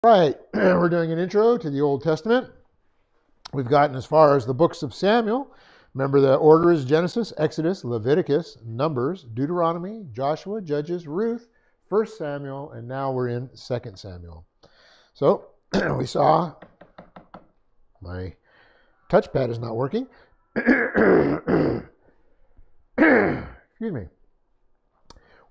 Right, we're doing an intro to the Old Testament. We've gotten as far as the books of Samuel. Remember, the order is Genesis, Exodus, Leviticus, Numbers, Deuteronomy, Joshua, Judges, Ruth, 1 Samuel, and now we're in 2 Samuel. So we saw my touchpad is not working. Excuse me.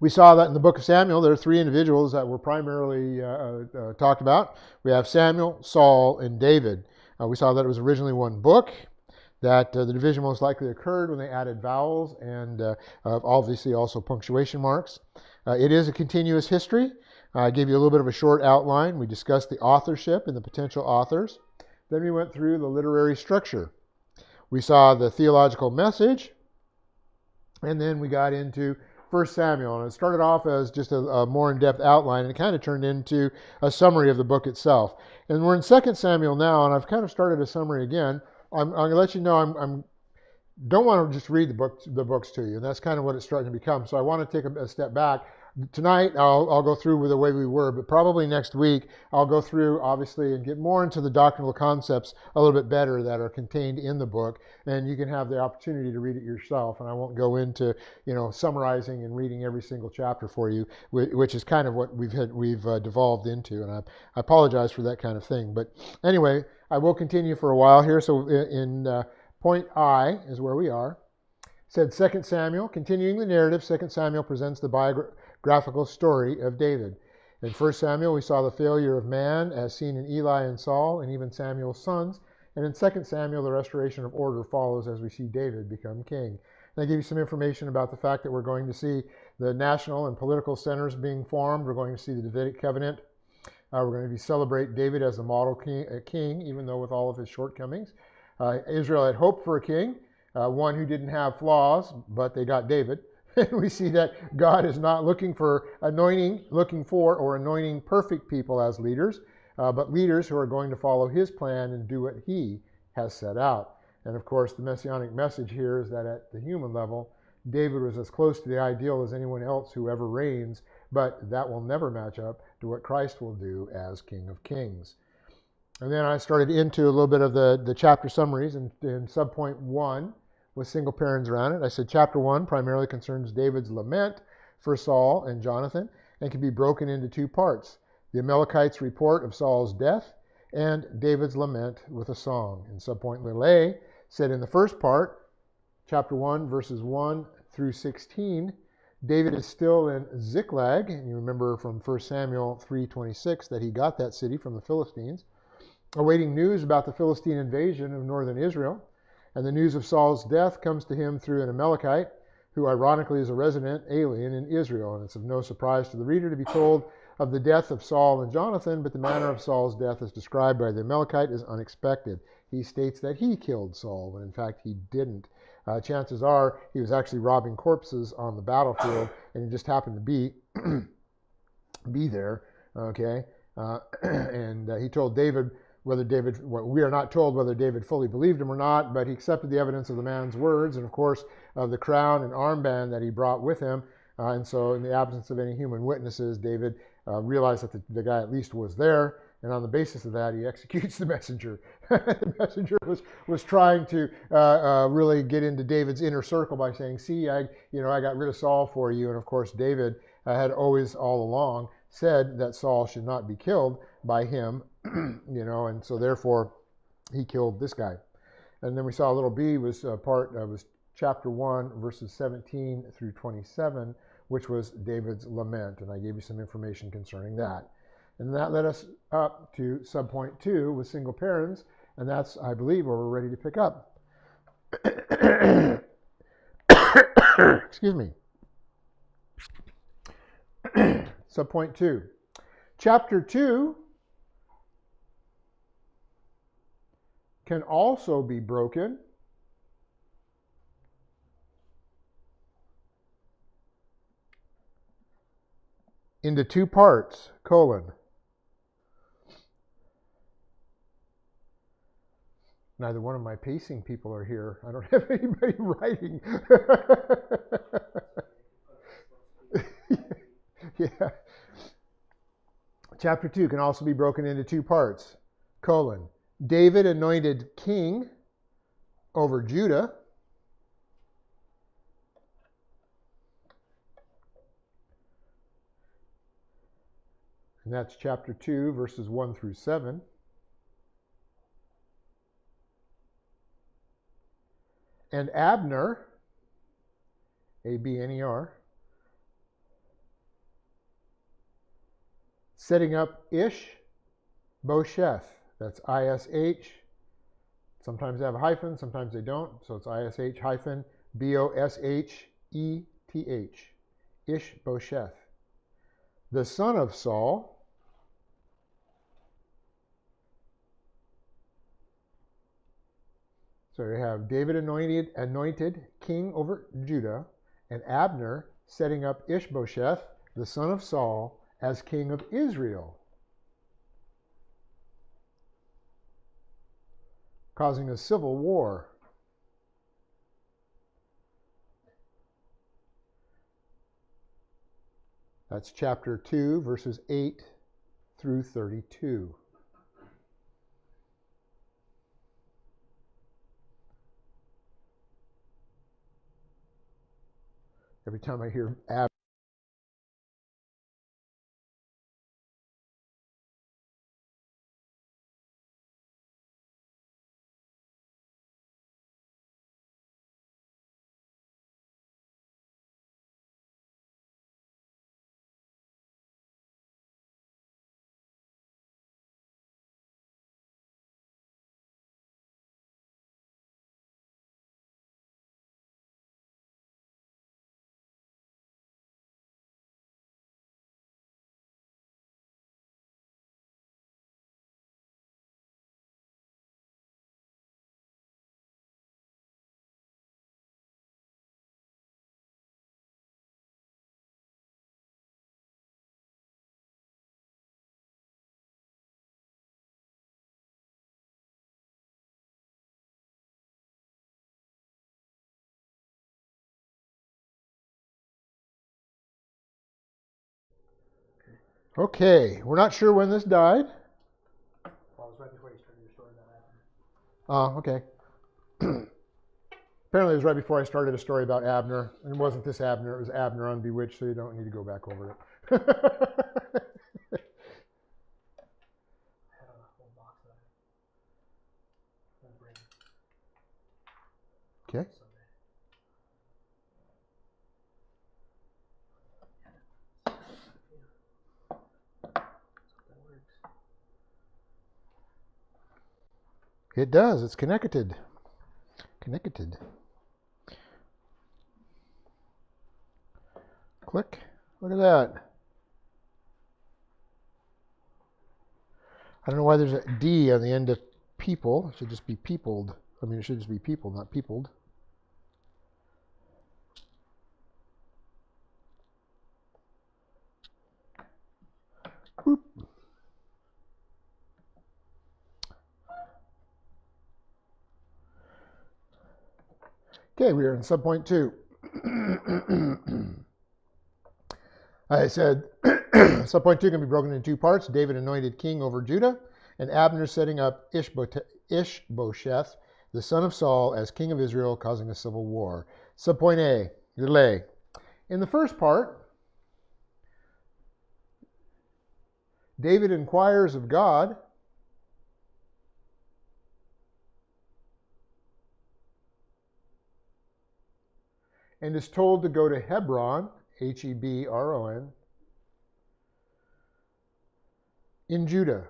We saw that in the book of Samuel, there are three individuals that were primarily talked about. We have Samuel, Saul, and David. We saw that it was originally one book, that the division most likely occurred when they added vowels and obviously also punctuation marks. It is a continuous history. I gave you a little bit of a short outline. We discussed the authorship and the potential authors. Then we went through the literary structure. We saw the theological message, and then we got into 1 Samuel, and it started off as just a more in-depth outline, and it kind of turned into a summary of the book itself. And we're in 2 Samuel now, and I've kind of started a summary again. I'm going to let you know I don't want to just read the books to you, and that's kind of what it's starting to become. So I want to take a step back. Tonight, I'll go through with the way we were, but probably next week, I'll go through, obviously, and get more into the doctrinal concepts a little bit better that are contained in the book, and you can have the opportunity to read it yourself, and I won't go into, summarizing and reading every single chapter for you, which is kind of what we've devolved into, and I apologize for that kind of thing. But anyway, I will continue for a while here, so in point I is where we are. It said 2 Samuel, continuing the narrative, 2 Samuel presents the biographical story of David. In 1 Samuel, we saw the failure of man as seen in Eli and Saul and even Samuel's sons. And in 2 Samuel, the restoration of order follows as we see David become king. And I give you some information about the fact that we're going to see the national and political centers being formed. We're going to see the Davidic covenant. We're going to celebrate David as the model king, even though with all of his shortcomings. Israel had hoped for a king, one who didn't have flaws, but they got David. And we see that God is not looking for or anointing perfect people as leaders, but leaders who are going to follow his plan and do what he has set out. And of course, the messianic message here is that at the human level, David was as close to the ideal as anyone else who ever reigns, but that will never match up to what Christ will do as King of Kings. And then I started into a little bit of the chapter summaries in subpoint 1 with single parens around it. I said chapter 1 primarily concerns David's lament for Saul and Jonathan and can be broken into two parts. The Amalekites' report of Saul's death and David's lament with a song. In subpoint little a said in the first part, chapter 1 verses 1 through 16, David is still in Ziklag, and you remember from 1 Samuel 3:26 that he got that city from the Philistines, awaiting news about the Philistine invasion of northern Israel. And the news of Saul's death comes to him through an Amalekite, who ironically is a resident alien in Israel. And it's of no surprise to the reader to be told of the death of Saul and Jonathan, but the manner of Saul's death as described by the Amalekite is unexpected. He states that he killed Saul, when in fact he didn't. Chances are he was actually robbing corpses on the battlefield, and he just happened to be there, okay? And he told David, we are not told whether David fully believed him or not, but he accepted the evidence of the man's words and, of course, of the crown and armband that he brought with him. And so in the absence of any human witnesses, David realized that the guy at least was there. And on the basis of that, he executes the messenger. The messenger was trying to really get into David's inner circle by saying, see, I got rid of Saul for you. And, of course, David had always all along said that Saul should not be killed by him, and so therefore he killed this guy. And then we saw little b was was chapter 1, verses 17 through 27, which was David's lament, and I gave you some information concerning that. And that led us up to subpoint 2 with single parens, and that's, I believe, where we're ready to pick up. Excuse me. Subpoint 2. Chapter 2 can also be broken into two parts, Neither one of my pacing people are here. I don't have anybody writing. Yeah. Chapter 2 can also be broken into two parts. David anointed king over Judah. And that's chapter 2, verses 1 through 7. And Abner, A-B-N-E-R, setting up Ishbosheth. That's I-S-H. Sometimes they have a hyphen, sometimes they don't. So it's I-S-H hyphen B-O-S-H-E-T-H. Ishbosheth, the son of Saul. So you have David anointed king over Judah, and Abner setting up Ishbosheth, the son of Saul, as king of Israel, causing a civil war. That's chapter 2, verses 8 through 32. Every time I hear Abner, okay, we're not sure when this died. Well, it was right before you started your story about Abner. Okay. Apparently it was right before I started a story about Abner. And it wasn't this Abner, it was Abner on Bewitched, so you don't need to go back over it. I had a whole box that I bring Okay. Sunday. That works. It does. It's connected. Connected. Click. Look at that. I don't know why there's a D on the end of people. It should just be peopled. I mean, it should just be people, not peopled. Whoop. Okay, we are in subpoint 2. I said subpoint 2 can be broken into two parts. David anointed king over Judah, and Abner setting up Ishbosheth, the son of Saul, as king of Israel, causing a civil war. Subpoint A, delay. In the first part, David inquires of God and is told to go to Hebron, Hebron, in Judah.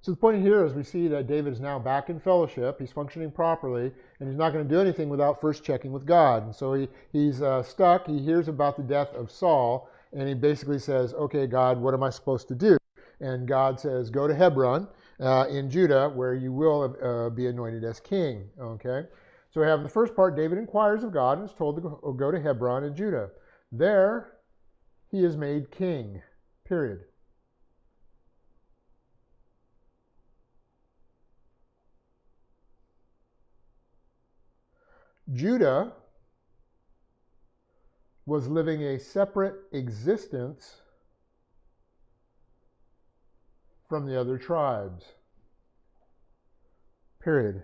So the point here is we see that David is now back in fellowship. He's functioning properly, and he's not going to do anything without first checking with God. And so he's stuck. He hears about the death of Saul, and he basically says, okay, God, what am I supposed to do? And God says, go to Hebron in Judah, where you will be anointed as king. Okay? So we have in the first part, David inquires of God and is told to go to Hebron in Judah. There, he is made king, period. Judah was living a separate existence from the other tribes. Period.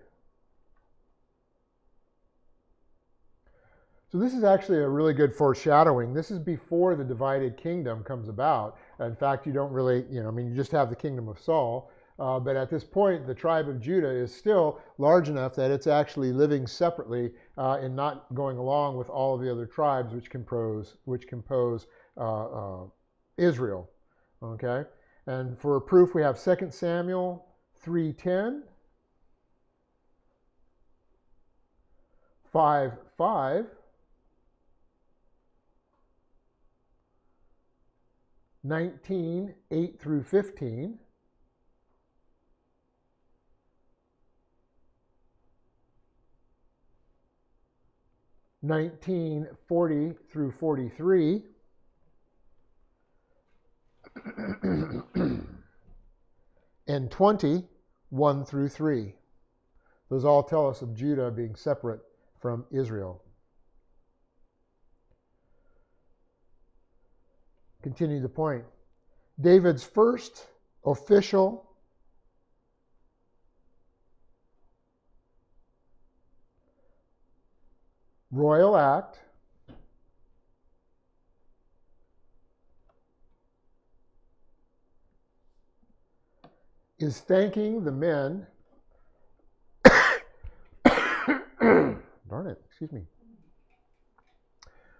So this is actually a really good foreshadowing. This is before the divided kingdom comes about. In fact, you don't really, you just have the kingdom of Saul. But at this point, the tribe of Judah is still large enough that it's actually living separately and not going along with all of the other tribes which compose Israel. Okay? And for proof, we have 2 Samuel 3:10, 5:5, 19:8 through 15, (19:40 through 43), and 20:1 through 3. Those all tell us of Judah being separate from Israel. Continue the point. David's first official royal act is thanking the men darn it, excuse me.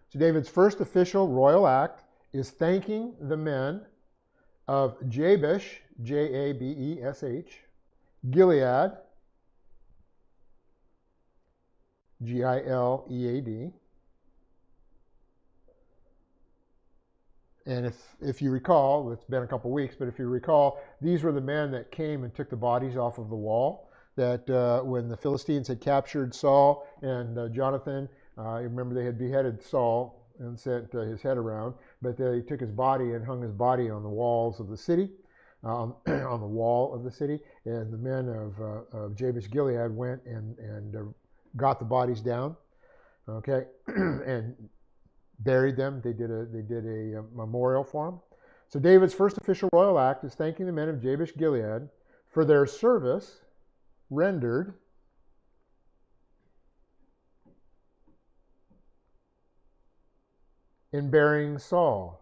So David's first official royal act is thanking the men of Jabesh, Jabesh, Gilead, Gilead. And if you recall, it's been a couple weeks, but if you recall, these were the men that came and took the bodies off of the wall. That when the Philistines had captured Saul and Jonathan, remember they had beheaded Saul and sent his head around, but they took his body and hung his body on the walls of the city, on the wall of the city, and the men of Jabesh-Gilead went and got the bodies down, okay, and buried them. They did a memorial for them. So David's first official royal act is thanking the men of Jabesh-Gilead for their service rendered in burying Saul.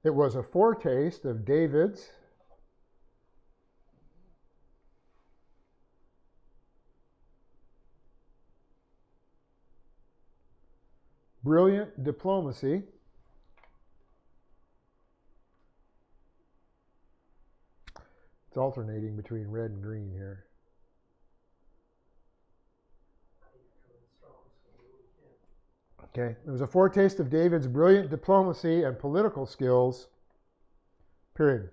It was a foretaste of David's brilliant diplomacy it's alternating between red and green here. Okay, it was a foretaste of David's brilliant diplomacy and political skills, period.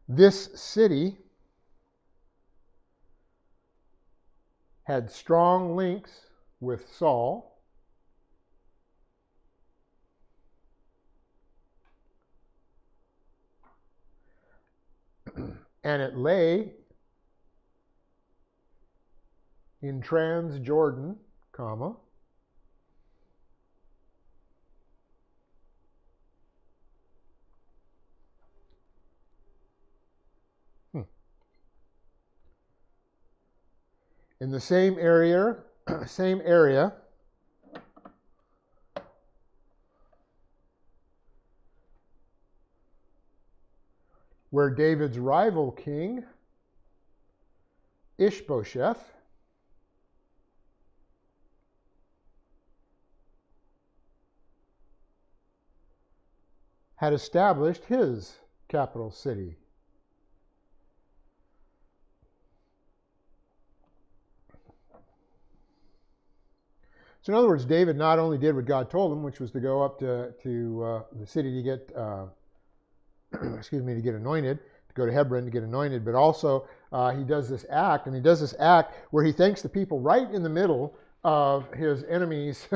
This city had strong links with Saul, and it lay in Transjordan, comma, in the same area where David's rival king, Ishbosheth, had established his capital city. So in other words, David not only did what God told him, which was to go up to the city to get, to get anointed, to go to Hebron to get anointed, but also he does this act, and he does this act where he thanks the people right in the middle of his enemies,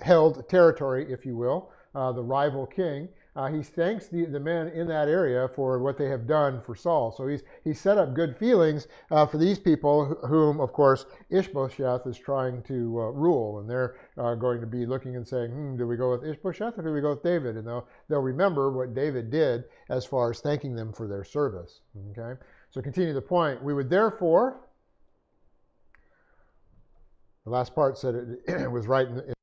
held territory, if you will, the rival king, he thanks the men in that area for what they have done for Saul. So he's set up good feelings for these people whom, of course, Ishbosheth is trying to rule. And they're going to be looking and saying, do we go with Ishbosheth or do we go with David? And they'll remember what David did as far as thanking them for their service. Okay? So continue the point. We would therefore, the last part said it was right in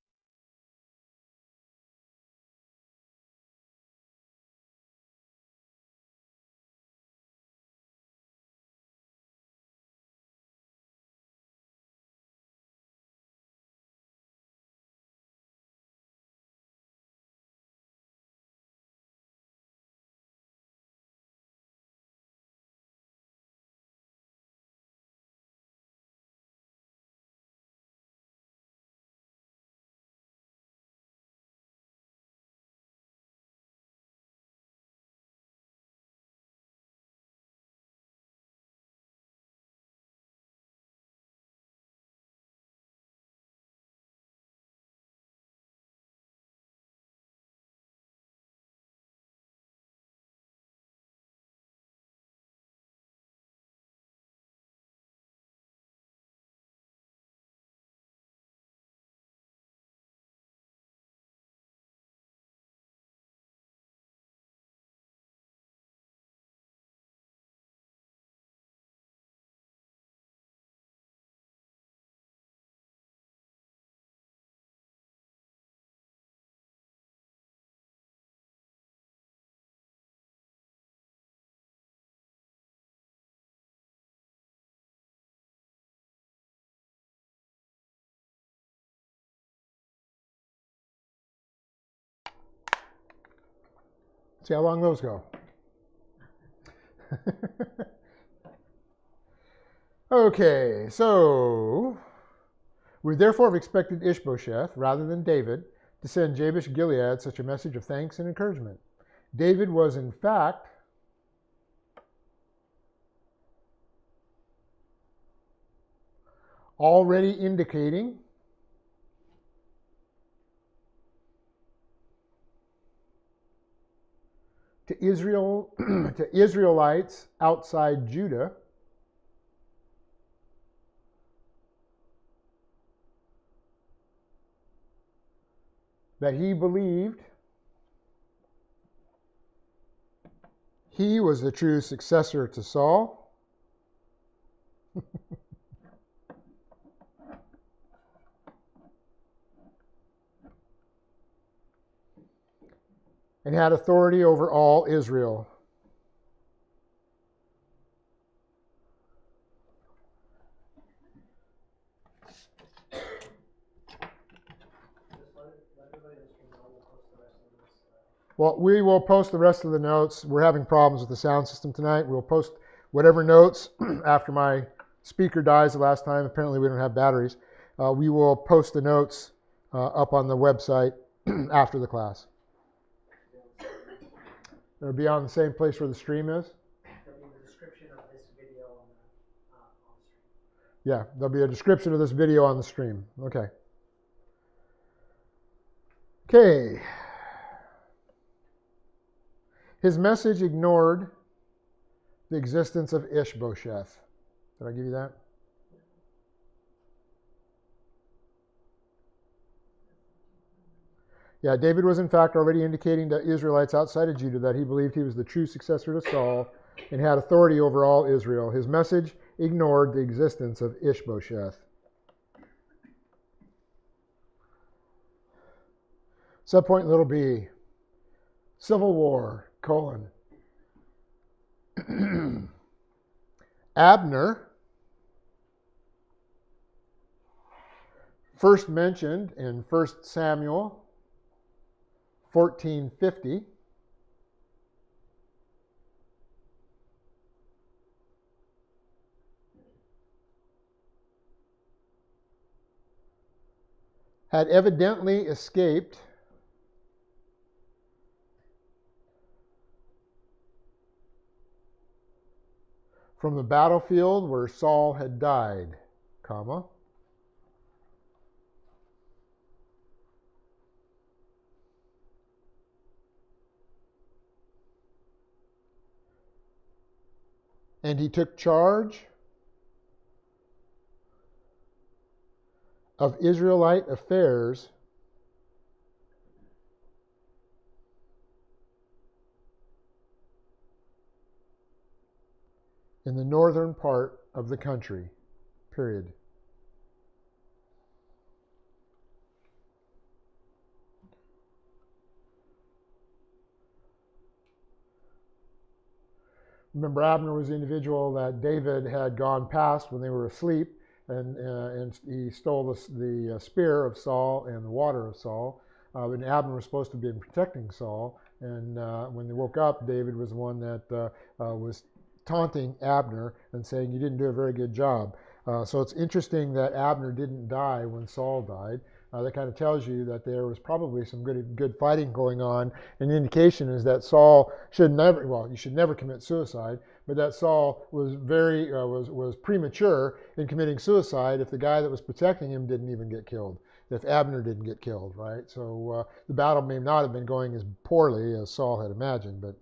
See how long those go. Okay, so we therefore have expected Ishbosheth, rather than David, to send Jabesh-Gilead such a message of thanks and encouragement. David was, in fact, already indicating to Israel, to Israelites outside Judah, that he believed he was the true successor to Saul. And had authority over all Israel. Well, we will post the rest of the notes. We're having problems with the sound system tonight. We'll post whatever notes after my speaker dies the last time. Apparently we don't have batteries. We will post the notes up on the website after the class. It'll be on the same place where the stream is? There'll be the description of this video on the stream. Yeah, there'll be a description of this video on the stream. Okay. Okay. His message ignored the existence of Ishbosheth. Did I give you that? Yeah, David was in fact already indicating to Israelites outside of Judah that he believed he was the true successor to Saul and had authority over all Israel. His message ignored the existence of Ishbosheth. Subpoint little b, Civil War, : Abner, first mentioned in 1 Samuel 14:50. Had evidently escaped from the battlefield where Saul had died, comma, And he took charge of Israelite affairs in the northern part of the country, period. Remember, Abner was the individual that David had gone past when they were asleep, and he stole the spear of Saul and the water of Saul. And Abner was supposed to be protecting Saul, and when they woke up, David was the one that was taunting Abner and saying, "You didn't do a very good job." So it's interesting that Abner didn't die when Saul died. That kind of tells you that there was probably some good fighting going on. And the indication is that Saul should never, well, you should never commit suicide, but that Saul was was premature in committing suicide if the guy that was protecting him didn't even get killed, if Abner didn't get killed, right? So the battle may not have been going as poorly as Saul had imagined, but